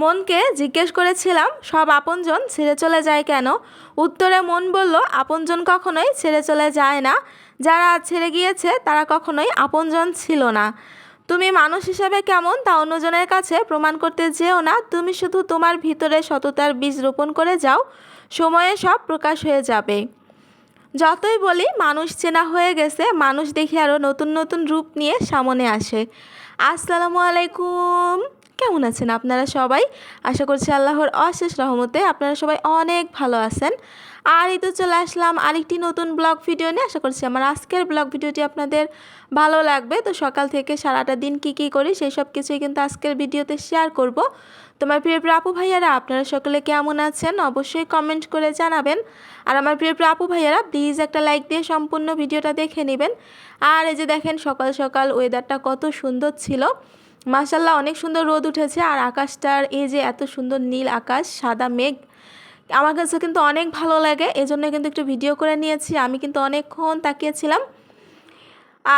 মনকে জিজ্ঞেস করেছিলাম সব আপনজন ছেড়ে চলে যায় কেন। উত্তরে মন বলল, আপনজন কখনোই ছেড়ে চলে যায় না, যারা ছেড়ে গিয়েছে তারা কখনোই আপনজন ছিল না। তুমি মানুষ হিসেবে কেমন তা অন্যজনের কাছে প্রমাণ করতে যেও না, তুমি শুধু তোমার ভিতরে সততার বীজ রোপণ করে যাও, সময়ে সব প্রকাশ হয়ে যাবে। যতই বলি মানুষ চেনা হয়ে গেছে, মানুষ দেখি আরও নতুন নতুন রূপ নিয়ে সামনে আসে। আসসালামু আলাইকুম, কেমন আছেন আপনারা সবাই? আশা করছি আল্লাহর অশেষ রহমতে আপনারা সবাই অনেক ভালো আছেন। আর এই তো চলে আসলাম আরেকটি নতুন ব্লগ ভিডিও নিয়ে। আশা করছি আমার আজকের ব্লগ ভিডিওটি আপনাদের ভালো লাগবে। তো সকাল থেকে সারাটা দিন কি করি সেই সব কিছুই কিন্তু আজকের ভিডিওতে শেয়ার করব। তোমার প্রিয় প্রিয় আপু ভাইয়ারা, আপনারা সকলে কেমন আছেন অবশ্যই কমেন্ট করে জানাবেন। আর আমার প্রিয় প্রিয় আপু ভাইয়ারা, প্লিজ একটা লাইক দিয়ে সম্পূর্ণ ভিডিওটা দেখে নেবেন। আর এই যে দেখেন সকাল সকাল ওয়েদারটা কত সুন্দর ছিল, মাশাল্লাহ অনেক সুন্দর রোদ উঠেছে। আর আকাশটার এই যে এত সুন্দর নীল আকাশ, সাদা মেঘ, আমার কাছে কিন্তু অনেক ভালো লাগে। এজন্য কিন্তু একটু ভিডিও করে নিয়েছি। আমি কিন্তু অনেকক্ষণ তাকিয়েছিলাম।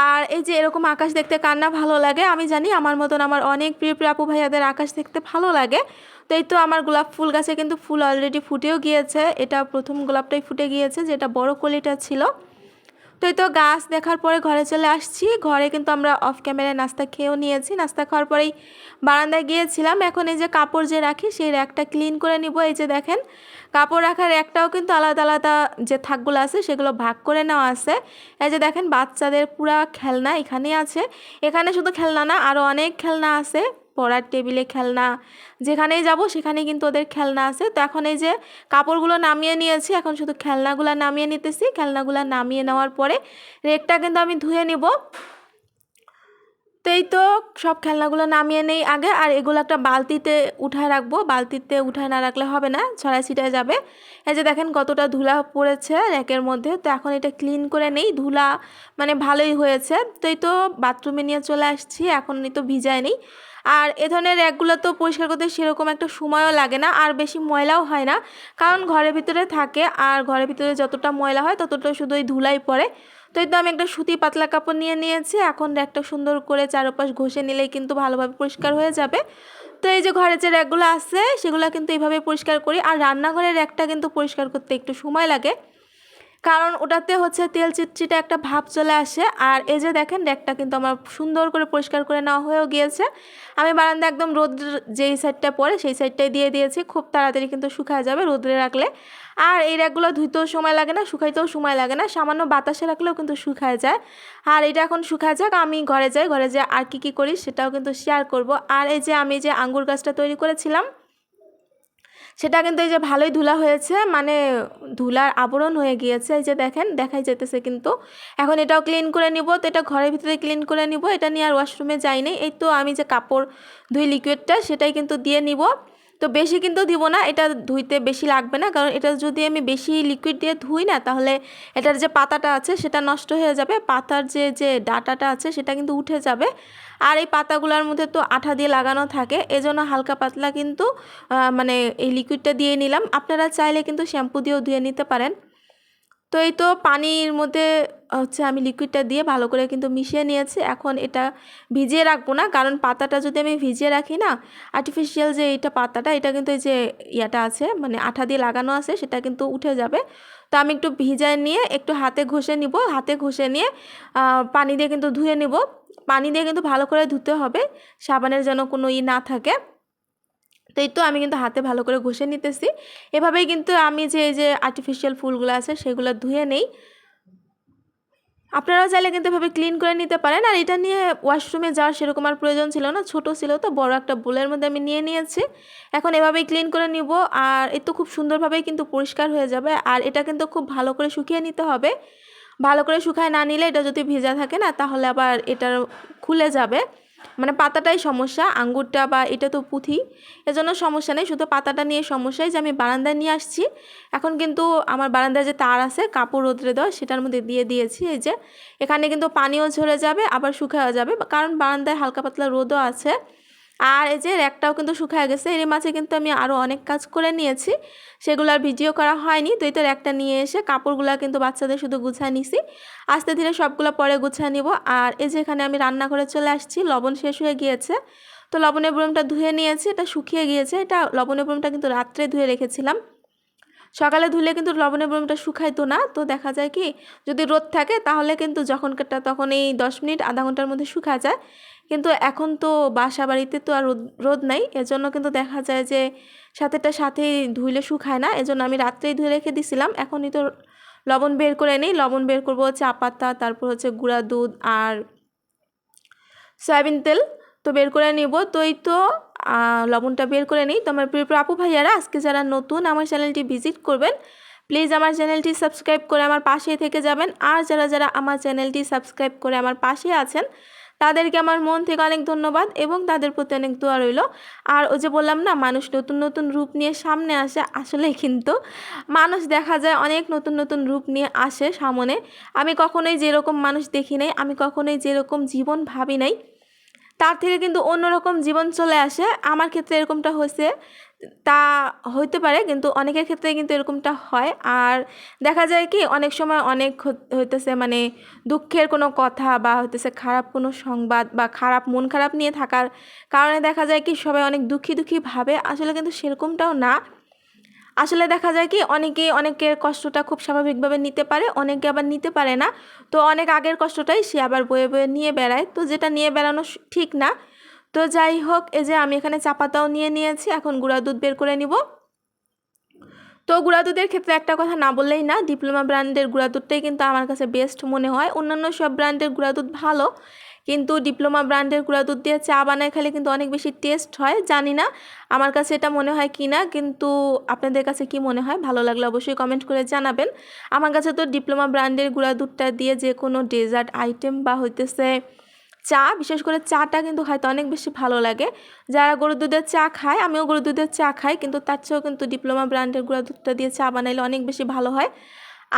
আর এই যে এরকম আকাশ দেখতে কার না ভালো লাগে, আমি জানি আমার মতন আমার অনেক প্রিয় প্রিয় আপু ভাইয়াদের আকাশ দেখতে ভালো লাগে। তো এই তো আমার গোলাপ ফুল গাছে কিন্তু ফুল অলরেডি ফুটেও গিয়েছে। এটা প্রথম গোলাপটাই ফুটে গিয়েছে, যেটা বড় কলিটা ছিল। তো এই তো গাছ দেখার পরে ঘরে চলে আসছি। ঘরে কিন্তু আমরা অফ ক্যামেরায় নাস্তা খেয়েও নিয়েছি। নাস্তা খাওয়ার পরেই বারান্দায় গিয়েছিলাম। এখন এই যে কাপড় যে রাখি সেই র্যাকটা ক্লিন করে নিব। এই যে দেখেন কাপড় রাখার র্যাকটাও কিন্তু আলাদা আলাদা যে থাকগুলো আছে সেগুলো ভাগ করে নেওয়া আছে। এই যে দেখেন বাচ্চাদের পুরা খেলনা এখানেই আছে। এখানে শুধু খেলনা না, আরও অনেক খেলনা আছে। পড়ার টেবিলে খেলনা, যেখানেই যাব সেখানেই কিন্তু ওদের খেলনা আছে। তো এখন এই যে কাপড়গুলো নামিয়ে নিয়েছি, এখন শুধু খেলনাগুলো নামিয়ে নিতেছি। খেলনাগুলো নামিয়ে নেওয়ার পরে রেকটা কিন্তু আমি ধুয়ে নিব। তো এই তো সব খেলনাগুলো নামিয়ে নেই আগে, আর এগুলো একটা বালতিতে উঠায় রাখবো। বালতিতে উঠায় না রাখলে হবে না, ছড়ায় ছিটায় যাবে। এই যে দেখেন কতটা ধুলা পড়েছে র্যাকের মধ্যে। তো এখন এটা ক্লিন করে নেই, ধুলা মানে ভালোই হয়েছে। তো এই তো বাথরুমে নিয়ে চলে আসছি, এখন তো ভিজায় নেই। আর এ ধরনের র্যাকগুলো তো পরিষ্কার করতে সেরকম একটা সময়ও লাগে না, আর বেশি ময়লাও হয় না, কারণ ঘরের ভিতরে থাকে। আর ঘরের ভিতরে যতটা ময়লা হয় ততটা শুধু ওই ধুলাই পড়ে। তো এই তো আমি একটা সুতি পাতলা কাপড় নিয়ে নিয়েছি। এখন র্যাকটা সুন্দর করে চারপাশ ঘষে নিলেই কিন্তু ভালোভাবে পরিষ্কার হয়ে যাবে। তো এই যে ঘরে যে র্যাকগুলো আছে সেগুলো কিন্তু এইভাবে পরিষ্কার করি। আর রান্নাঘরের র্যাকটা কিন্তু পরিষ্কার করতে একটু সময় লাগে, কারণ ওটাতে হচ্ছে তেল চিটচিটে একটা ভাব চলে আসে। আর এই যে দেখেন র্যাকটা কিন্তু আমার সুন্দর করে পরিষ্কার করে নেওয়া হয়েও গিয়েছে। আমি বারান্দা একদম রোদ যেই সাইডটা পড়ে সেই সাইডটাই দিয়ে দিয়েছি, খুব তাড়াতাড়ি কিন্তু শুকায় যাবে রোদে রাখলে। আর এই র্যাকগুলো ধুইতেও সময় লাগে না, শুকাইতেও সময় লাগে না, সামান্য বাতাসে রাখলেও কিন্তু শুকায় যায়। আর এটা এখন শুকায় যাক, আমি ঘরে যাই। ঘরে যাই আর কি করি সেটাও কিন্তু শেয়ার করব। আর এই যে আমি যে আঙ্গুর গাছটা তৈরি করেছিলাম সেটা কিন্তু এই যে ভালোই ধুলা হয়েছে, মানে ধুলার আবরণ হয়ে গিয়েছে। এই যে দেখেন দেখাই যেতেছে কিন্তু। এখন এটাও ক্লিন করে নিব। তো এটা ঘরের ভিতরে ক্লিন করে নিব, এটা নিয়ে আর ওয়াশরুমে যাইনি। এই তো আমি যে কাপড় ধুই লিকুইডটা সেটাই কিন্তু দিয়ে নিব। তো বেশি কিন্তু দিব না, এটা ধুইতে বেশি লাগবে না, কারণ এটা যদি আমি বেশি লিকুইড দিয়ে ধুই না তাহলে এটার যে পাতাটা আছে সেটা নষ্ট হয়ে যাবে। পাতার যে যে ডাটাটা আছে সেটা কিন্তু উঠে যাবে। আর এই পাতাগুলোর মধ্যে তো আঠা দিয়ে লাগানো থাকে, এজন্য হালকা পাতলা কিন্তু মানে এই লিকুইডটা দিয়ে নিলাম। আপনারা চাইলে কিন্তু শ্যাম্পু দিয়েও ধুয়ে নিতে পারেন। তো এই তো পানির মধ্যে হচ্ছে আমি লিকুইডটা দিয়ে ভালো করে কিন্তু মিশিয়ে নিয়েছি। এখন এটা ভিজিয়ে রাখবো না, কারণ পাতাটা যদি আমি ভিজিয়ে রাখি না, আর্টিফিশিয়াল যে এইটা পাতাটা এটা কিন্তু এই যে ইয়াটা আছে মানে আঠা দিয়ে লাগানো আছে সেটা কিন্তু উঠে যাবে। তো আমি একটু ভিজায় নিয়ে একটু হাতে ঘষে নিব, হাতে ঘষে নিয়ে পানি দিয়ে কিন্তু ধুয়ে নিব। পানি দিয়ে কিন্তু ভালো করে ধুতে হবে, সাবানের যেন কোনো না থাকে। তো এই তো আমি কিন্তু হাতে ভালো করে ঘষে নিতেছি। এভাবেই কিন্তু আমি যে এই যে আর্টিফিশিয়াল ফুলগুলো আছে সেগুলো ধুয়ে নেই। আপনারাও চাইলে কিন্তু এভাবে ক্লিন করে নিতে পারেন। আর এটা নিয়ে ওয়াশরুমে যাওয়ার সেরকম আর প্রয়োজন ছিল না, ছোট ছিল তো বড় একটা বোলের মধ্যে আমি নিয়ে নিয়েছি। এখন এভাবেই ক্লিন করে নিব। আর এ তো খুব সুন্দরভাবেই কিন্তু পরিষ্কার হয়ে যাবে। আর এটা কিন্তু খুব ভালো করে শুকিয়ে নিতে হবে। ভালো করে শুকায় না নিলে এটা যদি ভেজা থাকে না তাহলে আবার এটা খুলে যাবে, মানে পাতাটাই সমস্যা, আঙ্গুরটা বা এটা তো পুঁথি, এজন্য সমস্যা নেই, শুধু পাতাটা নিয়ে সমস্যা। যে আমি বারান্দায় নিয়ে আসছি, এখন কিন্তু আমার বারান্দায় যে তার আছে কাপড় রোদ্রে দেওয়া সেটার মধ্যে দিয়ে দিয়েছি। এই যে এখানে কিন্তু পানিও ঝরে যাবে আবার শুকায়ও যাবে, কারণ বারান্দায় হালকা পাতলা রোদও আছে। আর এই যে র্যাকটাও কিন্তু শুকায় গেছে। এর মাঝে কিন্তু আমি আরও অনেক কাজ করে নিয়েছি, সেগুলোর ভিডিও করা হয়নি। তো এই তো র্যাকটা নিয়ে এসে কাপড়গুলো কিন্তু বাচ্চাদের শুধু গুছায় নিছি, আস্তে ধীরে সবগুলো পরে গুছায় নিব। আর এই যে এখানে আমি রান্নাঘরে চলে আসছি, লবণ শেষ হয়ে গিয়েছে। তো লবণের ব্রুমটা ধুয়ে নিয়েছি, এটা শুকিয়ে গিয়েছে। এটা লবণের ব্রুমটা কিন্তু রাত্রে ধুয়ে রেখেছিলাম, সকালে ধুলে কিন্তু লবণের ব্রুমটা শুকাইতো না। তো দেখা যায় কি যদি রোদ থাকে তাহলে কিন্তু যখনকারটা তখন এই 10 মিনিট আধা ঘন্টার মধ্যে শুকা যায়, কিন্তু এখন তো বাসা বাড়িতে তো আর রোদ নাই, এজন্য কিন্তু দেখা যায় যে সাথেই ধুইলে শুকায় না, এজন্য আমি রাত্রেই ধুয়ে রেখে দিছিলাম। এখনই তো লবণ বের করে নিই, লবণ বের করবো হচ্ছে চা পাতা, তারপর হচ্ছে গুঁড়া দুধ আর সয়াবিন তেল, তো বের করে নিব। তো এই তো লবণটা বের করে নিই। তো আমার প্রিয় আপু ভাইয়ারা, আজকে যারা নতুন আমার চ্যানেলটি ভিজিট করবেন, প্লিজ আমার চ্যানেলটি সাবস্ক্রাইব করে আমার পাশে থেকে যাবেন। আর যারা আমার চ্যানেলটি সাবস্ক্রাইব করে আমার পাশে আছেন তাদেরকে আমার মন থেকে অনেক ধন্যবাদ এবং তাদের প্রতি অনেক দোয়া রইল। আর ওই যে বললাম না, মানুষ নতুন নতুন রূপ নিয়ে সামনে আসে, আসলে কিন্তু মানুষ দেখা যায় অনেক নতুন নতুন রূপ নিয়ে আসে সামনে। আমি কখনোই যেরকম মানুষ দেখি নাই, আমি কখনোই যেরকম জীবন ভাবি নাই, তার থেকে কিন্তু অন্যরকম জীবন চলে আসে। আমার ক্ষেত্রে এরকমটা হয়েছে, তা হইতে পারে, কিন্তু অনেকের ক্ষেত্রে কিন্তু এরকমটা হয়। আর দেখা যায় কি অনেক সময় অনেক হইতেছে মানে দুঃখের কোনো কথা বা হইতেছে খারাপ কোনো সংবাদ বা মন খারাপ নিয়ে থাকার কারণে দেখা যায় কি সবাই অনেক দুঃখী ভাবে, আসলে কিন্তু সেরকমটাও না। আসলে দেখা যায় কি অনেকের কষ্টটা খুব স্বাভাবিকভাবে নিতে পারে, অনেকে আবার নিতে পারে না। তো অনেক আগের কষ্টটাই সে আবার বয়ে নিয়ে বেড়ায়, তো যেটা নিয়ে বেড়ানো ঠিক না। তো যাই হোক, এই যে আমি এখানে চা পাতাও নিয়ে নিয়েছি, এখন গুঁড়া দুধ বের করে নিব। তো গুঁড়া দুধের ক্ষেত্রে একটা কথা না বললেই না, ডিপ্লোমা ব্র্যান্ডের গুঁড়া দুধটাই কিন্তু আমার কাছে বেস্ট মনে হয়। অন্যান্য সব ব্র্যান্ডের গুঁড়া দুধ ভালো, কিন্তু ডিপ্লোমা ব্র্যান্ডের গুঁড়া দুধ দিয়ে চা বানায় খেলে কিন্তু অনেক বেশি টেস্ট হয়। জানি না আমার কাছে এটা মনে হয় কি না, কিন্তু আপনাদের কাছে কি মনে হয়? ভালো লাগলে অবশ্যই কমেন্ট করে জানাবেন। আমার কাছে তো ডিপ্লোমা ব্র্যান্ডের গুঁড়া দুধটা দিয়ে যে কোনো ডেজার্ট আইটেম বা হইতেছে চা, বিশেষ করে চাটা কিন্তু খাইতে অনেক বেশি ভালো লাগে। যারা গরুর দুধের চা খায়, আমিও গরুর দুধের চা খাই, কিন্তু তার চেয়েও কিন্তু ডিপ্লোমা ব্র্যান্ডের গুঁড়া দুধটা দিয়ে চা বানাইলে অনেক বেশি ভালো হয়।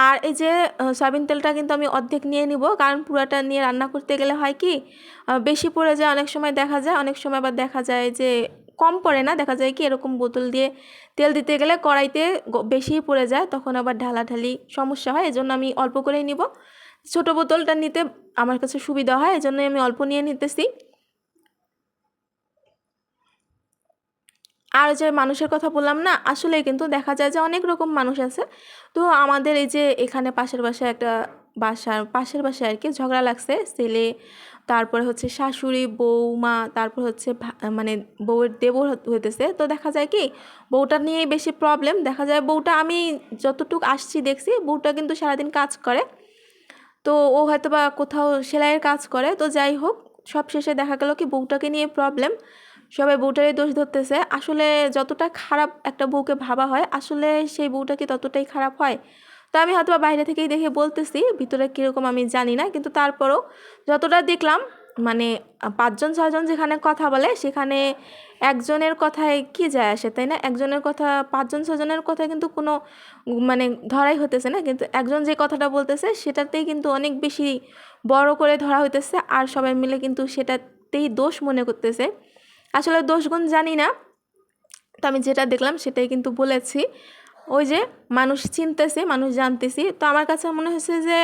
আর এই যে সয়াবিন তেলটা কিন্তু আমি অর্ধেক নিয়ে নিব, কারণ পুরাটা নিয়ে রান্না করতে গেলে হয় কি বেশি পড়ে যায়, অনেক সময় দেখা যায়, অনেক সময় আবার দেখা যায় যে কম পড়ে না, দেখা যায় কি এরকম বোতল দিয়ে তেল দিতে গেলে কড়াইতে বেশিই পড়ে যায়, তখন আবার ঢালাঢালি সমস্যা হয়। এজন্য আমি অল্প করেই নিব, ছোট বোতলটা নিতে আমার কাছে সুবিধা হয়, এজন্যই আমি অল্প নিয়ে নিতেছি। আর যে মানুষের কথা বললাম না, আসলে কিন্তু দেখা যায় যে অনেক রকম মানুষ আছে। তো আমাদের এই যে এখানে পাশের বাসায় আর কি ঝগড়া লাগছে, ছেলে, তারপরে হচ্ছে শাশুড়ি, বৌমা, তারপর হচ্ছে মানে বউয়ের দেবর হইতেছে। তো দেখা যায় কি বউটা নিয়েই বেশি প্রবলেম। দেখা যায় বউটা, আমি যতটুকু আসছি দেখছি, বউটা কিন্তু সারাদিন কাজ করে, তো ও হয়তো বা কোথাও সেলাইয়ের কাজ করে। তো যাই হোক, সব শেষে দেখা গেল কি বউটাকে নিয়ে প্রবলেম, সবাই বউটারই দোষ ধরতেছে। আসলে যতটা খারাপ একটা বউকে ভাবা হয়, আসলে সেই বউটা কি ততটাই খারাপ হয়? তো আমি হয়তো বাইরে থেকেই দেখে বলতেছি, ভিতরে কীরকম আমি জানি না, কিন্তু তারপরও যতটা দেখলাম, মানে 5-6জন যেখানে কথা বলে, সেখানে একজনের কথায় কি যায় আসে, তাই না? একজনের কথা 5-6জনের কথায় কিন্তু কোনো মানে ধরাই হতেছে না, কিন্তু একজন যে কথাটা বলতেছে সেটাতেই কিন্তু অনেক বেশি বড় করে ধরা হইতেছে, আর সবাই মিলে কিন্তু সেটাতেই দোষ মনে করতেছে। আসলে দোষগুণ জানি না, তো আমি যেটা দেখলাম সেটাই কিন্তু বলেছি। ওই যে মানুষ চিনতেছে, মানুষ জানতেছি, তো আমার কাছে মনে হয়েছে যে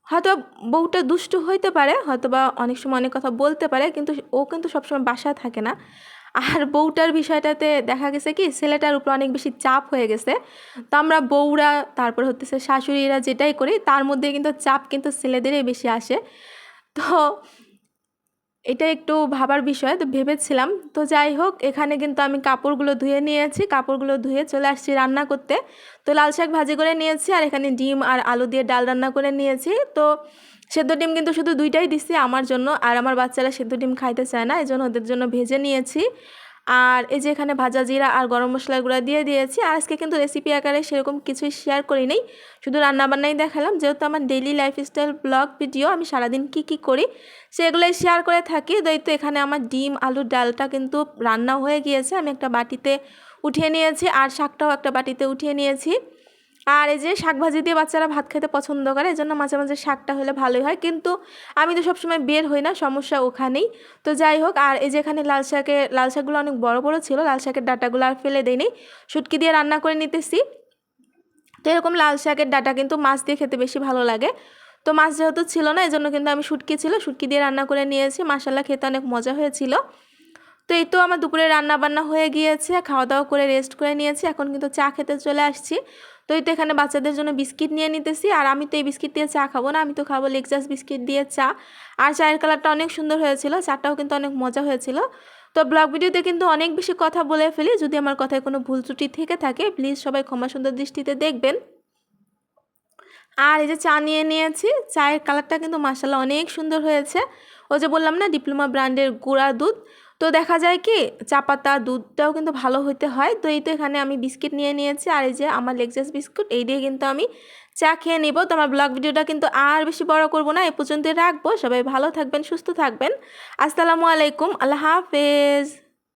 হয়তো বউটা দুষ্টু হইতে পারে, হয়তো বা অনেক সময় অনেক কথা বলতে পারে, কিন্তু ও কিন্তু সবসময় বাসায় থাকে না। আর বউটার বিষয়টাতে দেখা গেছে কি ছেলেটার উপর অনেক বেশি চাপ হয়ে গেছে। তো আমরা বউরা, তারপর হচ্ছে শাশুড়িরা যেটাই করি, তার মধ্যে কিন্তু চাপ কিন্তু ছেলেদেরই বেশি আসে। তো এটা একটু ভাবার বিষয়, তো ভেবেছিলাম। তো যাই হোক, এখানে কিন্তু আমি কাপড়গুলো ধুয়ে নিয়েছি, কাপড়গুলো ধুয়ে চলে আসছি রান্না করতে। তো লাল শাক ভাজি করে নিয়েছি, আর এখানে ডিম আর আলু দিয়ে ডাল রান্না করে নিয়েছি। তো সেদ্ধ ডিম কিন্তু শুধু 2টাই দিছি আমার জন্য, আর আমার বাচ্চারা সেদ্ধ ডিম খাইতে চায় না, এই জন্য ওদের জন্য ভেজে নিয়েছি। আর এই যে এখানে ভাজা জিরা আর গরম মশলার গুঁড়া দিয়ে দিয়েছি। আর আজকে কিন্তু রেসিপি আকারে সেরকম কিছুই শেয়ার করি নাই, শুধু রান্নাবান্নাই দেখালাম, যেহেতু আমার ডেইলি লাইফস্টাইল ব্লগ ভিডিও, আমি সারাদিন কি করি সেগুলোই শেয়ার করে থাকি। তো এখানে আমার ডিম আলুর ডালটা কিন্তু রান্না হয়ে গিয়েছে, আমি একটা বাটিতে উঠিয়ে নিয়েছি, আর শাকটাও একটা বাটিতে উঠিয়ে নিয়েছি। আর এই যে শাক ভাজি দিয়ে বাচ্চারা ভাত খেতে পছন্দ করে, এই জন্য মাঝে মাঝে শাকটা হলে ভালোই হয়, কিন্তু আমি তো সবসময় বের হই না, সমস্যা ওখানেই। তো যাই হোক, আর এই যে এখানে লাল শাকগুলো অনেক বড় বড় ছিল, লাল শাকের ডাঁটাগুলো আর ফেলে দেয়নি, শুটকি দিয়ে রান্না করে নিতেছি। তো এরকম লাল শাকের ডাঁটা কিন্তু মাছ দিয়ে খেতে বেশি ভালো লাগে। তো মাছ যেহেতু ছিল না, এই জন্য কিন্তু আমি শুটকি দিয়ে রান্না করে নিয়েছি। মাশাআল্লাহ, খেতে অনেক মজা হয়েছিল। তো এই তো আমার দুপুরে রান্না বান্না হয়ে গিয়েছে, খাওয়া দাওয়া করে রেস্ট করে নিয়েছি, এখন কিন্তু চা খেতে চলে আসছি। তো এই তো এখানে বাচ্চাদের জন্য বিস্কিট নিয়ে নিতেছি, আর আমি তো এই বিস্কিট দিয়ে চা খাবো না, আমি তো খাবো লেক্সাস বিস্কিট দিয়ে চা। আর চায়ের কালারটা অনেক সুন্দর হয়েছিল, চাটাও কিন্তু অনেক মজা হয়েছিল। তো ব্লগ ভিডিওতে কিন্তু অনেক বেশি কথা বলে ফেলি, যদি আমার কথায় কোনো ভুল ত্রুটি থেকে থাকে প্লিজ সবাই ক্ষমা সুন্দর দৃষ্টিতে দেখবেন। আর এই যে চা নিয়ে নিয়েছি, চায়ের কালারটা কিন্তু মাশাআল্লাহ অনেক সুন্দর হয়েছে। ওই যে বললাম না ডিপ্লোমা ব্র্যান্ডের গুঁড়া দুধ, তো দেখা যায় কি চা পাতা দুধটাও কিন্তু ভালো হতে হয়। তো এই তো এখানে আমি বিস্কিট নিয়ে নিয়েছি, আর এই যে আমার লেক্সাস বিস্কুট, এই দিয়ে কিন্তু আমি চা খেয়ে নিব। তো আমার ব্লগ ভিডিওটা কিন্তু আর বেশি বড় করব না, এ পর্যন্তই রাখবো। সবাই ভালো থাকবেন, সুস্থ থাকবেন। আসসালামু আলাইকুম, আল্লাহ হাফেজ।